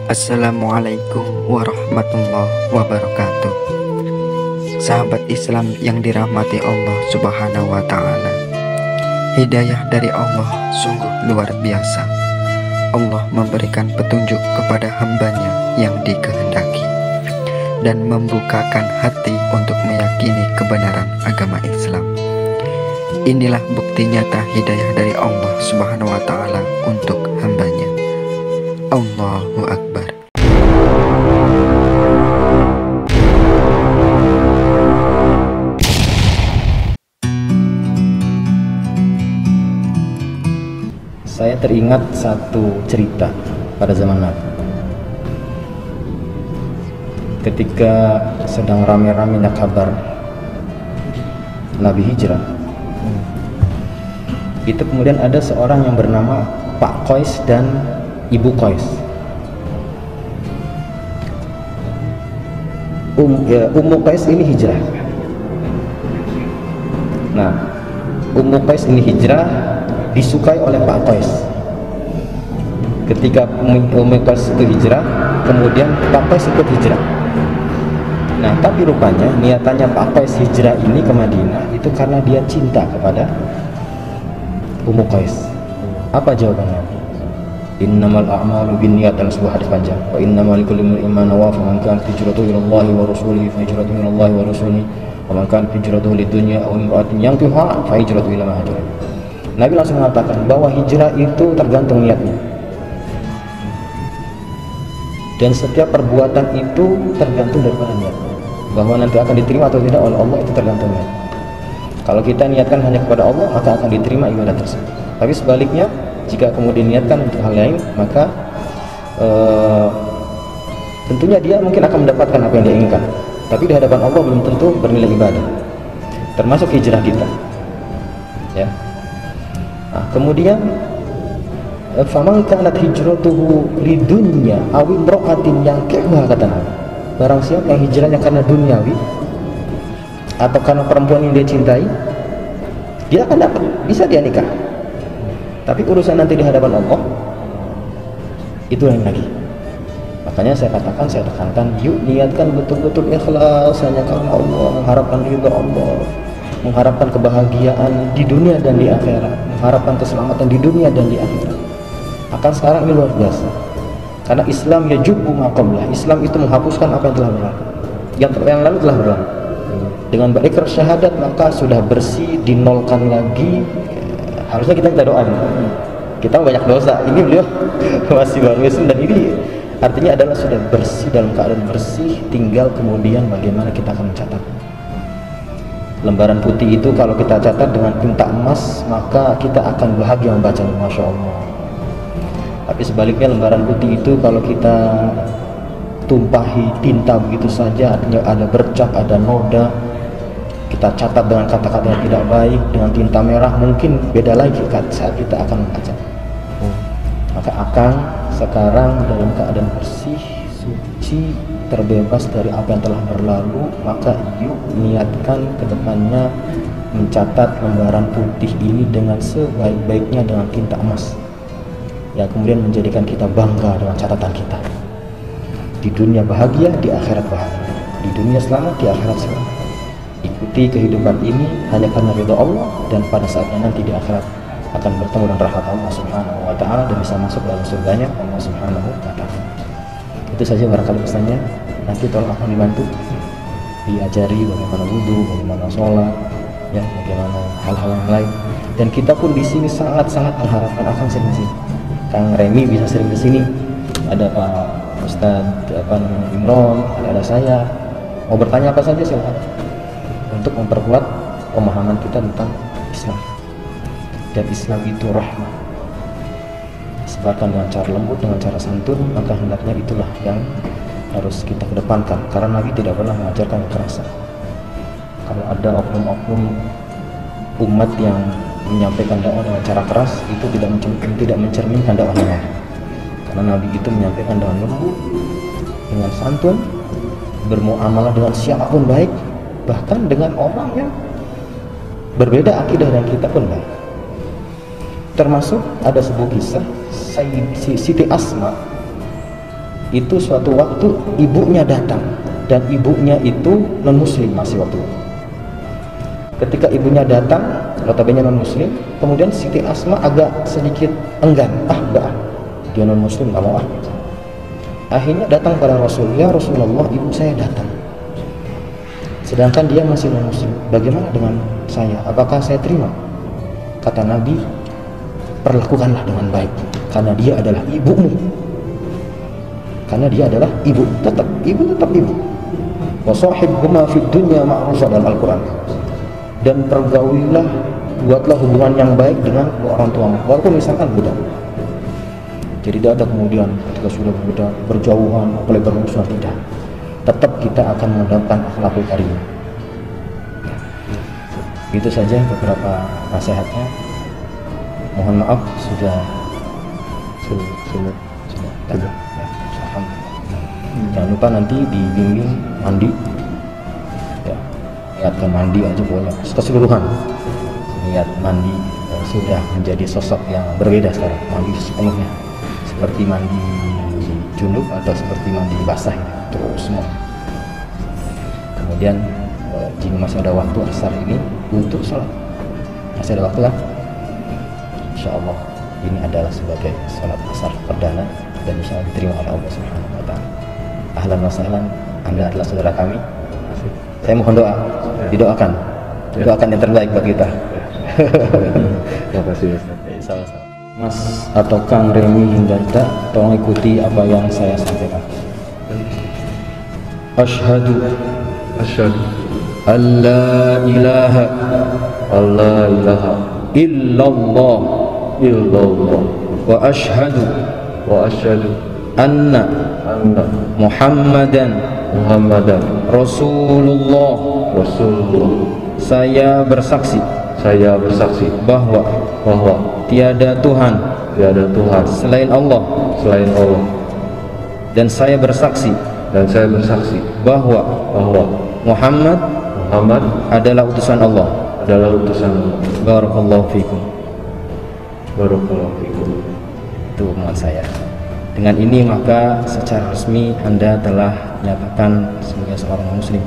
Assalamualaikum warahmatullahi wabarakatuh. Sahabat Islam yang dirahmati Allah Subhanahu wa Ta'ala, hidayah dari Allah sungguh luar biasa. Allah memberikan petunjuk kepada hambanya yang dikehendaki dan membukakan hati untuk meyakini kebenaran agama Islam. Inilah bukti nyata hidayah dari Allah Subhanahu wa Ta'ala untuk hambanya. Allahu Akbar. Saya teringat satu cerita pada zaman Nabi. Ketika sedang rame-ramenya kabar Nabi hijrah, itu kemudian ada seorang yang bernama Pak Qais dan Ibu Qais. Ummu Qais ini hijrah. Nah, Ummu Qais ini hijrah disukai oleh Pak Qais. Ketika Ummu Qais itu hijrah, kemudian Pak Qais ikut hijrah. Nah, tapi rupanya niatannya Pak Qais hijrah ini ke Madinah itu karena dia cinta kepada Ummu Qais. Apa jawabannya? Innamal a'malu binniyat, dalam sebuah hadis panjang. Wa innamal likulli imrin ma nawa, faman kanat hijratuhu ila Allah wa rasulihi fa hijratuhu ila Allah wa rasulihi, wa man kanat hijratuhu lidunya aw imra'atin yankihuha fa hijratuhu ila ma hajara. Nabi langsung mengatakan bahwa hijrah itu tergantung niatnya. Dan setiap perbuatan itu tergantung daripada niat. Bahwa nanti akan diterima atau tidak oleh Allah itu tergantung niat. Kalau kita niatkan hanya kepada Allah, maka akan diterima ibadah tersebut. Tapi sebaliknya, jika kemudian niatkan untuk hal lain, maka tentunya dia mungkin akan mendapatkan apa yang dia inginkan. Tapi di hadapan Allah belum tentu bernilai ibadah. Termasuk hijrah kita. Ya. Nah, kemudian faman kanat hijratuhu lidunya aw imra'atin yankihuha, kata Nabi. Barang siapa yang hijrahnya karena duniawi atau karena perempuan yang dia cintai, dia akan dapat, bisa dia nikah. Tapi urusan nanti di hadapan Allah itu lain lagi. Makanya saya katakan, saya tekankan, yuk niatkan betul-betul ikhlas hanya karena Allah, mengharapkan ridha Allah, mengharapkan kebahagiaan di dunia dan di akhirat, mengharapkan keselamatan di dunia dan di akhirat. Akan sekarang ini luar biasa. Karena Islam yajubu ma qablah. Islam itu menghapuskan apa yang telah berlalu. Yang lalu telah berlalu. Dengan berikrar syahadat maka sudah bersih, dinolkan lagi. Harusnya kita doa. Kita banyak dosa. Ini beliau masih baru Islam, dan ini artinya adalah sudah bersih, dalam keadaan bersih. Tinggal kemudian bagaimana kita akan mencatat. Lembaran putih itu kalau kita catat dengan tinta emas, maka kita akan bahagia membacanya, Masya Allah. Tapi sebaliknya lembaran putih itu kalau kita tumpahi tinta begitu saja, artinya ada bercak, ada noda, kita catat dengan kata-kata yang tidak baik dengan tinta merah, mungkin beda lagi saat kita akan membaca. Maka akan sekarang dalam keadaan bersih, suci, terbebas dari apa yang telah berlalu, maka yuk niatkan ke depannya mencatat lembaran putih ini dengan sebaik-baiknya dengan tinta emas, yang kemudian menjadikan kita bangga dengan catatan kita. Di dunia bahagia, di akhirat bahagia. Di dunia selamat, di akhirat selamat. Ikuti kehidupan ini hanya karena ridha Allah, dan pada saatnya nanti di akhirat akan bertemu dengan rahmat Allah Subhanahu wa Ta'ala dan bisa masuk dalam surganya Allah Subhanahu wa Ta'ala. Itu saja barangkali pesannya. Nanti tolong akan dibantu diajari bagaimana wudhu, bagaimana sholat, ya, bagaimana hal-hal yang lain. Dan kita pun di sini sangat-sangat mengharapkan akan sering sini. Kang Remi bisa sering ke sini. Ada Pak Ustadz Imron, ada saya. Mau bertanya apa saja silakan. Untuk memperkuat pemahaman kita tentang Islam. Dan Islam itu rahmah. Sebarkan dengan cara lembut, dengan cara santun, maka hendaknya itulah yang harus kita kedepankan. Karena Nabi tidak pernah mengajarkan kekerasan. Kalau ada oknum-oknum umat yang menyampaikan dakwah dengan cara keras, itu tidak mencerminkan dakwahnya Nabi. Karena Nabi itu menyampaikan dengan lembut, dengan santun, bermuamalah dengan siapapun baik, bahkan dengan orang yang berbeda akidah dan kita pun baik. Termasuk ada sebuah kisah Siti Asma itu suatu waktu ibunya datang, dan ibunya itu non muslim masih waktu itu. Ketika ibunya datang, notabene non muslim, kemudian Siti Asma agak sedikit enggan, enggak, dia non muslim, nggak mau. Akhirnya datang pada Rasul, ya Rasulullah, ibu saya datang, sedangkan dia masih non muslim, bagaimana dengan saya, apakah saya terima? Kata Nabi, perlakukanlah dengan baik, karena dia adalah ibumu, karena dia adalah ibu, tetap ibu. Wa sahibhuma fid dunya ma'rufa dalam Al-Quran. Dan pergaulilah, buatlah hubungan yang baik dengan orang tuamu, walaupun misalkan budak. Jadi tidak ada kemudian ketika sudah budak berjauhan, boleh bermusuhan, tidak. Tetap kita akan mendapatkan akhlakul karimah. Itu saja beberapa nasihatnya. Mohon maaf sudah. Jangan lupa nanti dibimbing mandi, ya, niatkan mandi aja boleh keseluruhan, niat mandi, sudah menjadi sosok yang berbeda sekarang, mandi sepenuhnya, seperti mandi junub atau seperti mandi basah terus semua. Kemudian jika masih ada waktu asar ini untuk sholat, masih ada waktu kan? Insya Allah ini adalah sebagai sholat asar perdana, dan insya Allah diterima oleh Allah Subhanahu wa Ta'ala. Ahlan wa sahlan, Anda adalah saudara kami. Saya mohon doa, didoakan yang terbaik buat kita. Terima kasih Ustaz. Sama-sama. Mas atau Kang Remi Hindarta, tolong ikuti apa yang saya sampaikan. Asyhadu an la ilaha illallah wa asyhadu anna Muhammadan Rasulullah. Saya bersaksi bahwa tiada Tuhan selain Allah, dan saya bersaksi bahwa Muhammad adalah utusan Allah. Barakallahu fikum. Itu omongan saya. Dengan ini maka secara resmi Anda telah dinyatakan sebagai seorang muslim.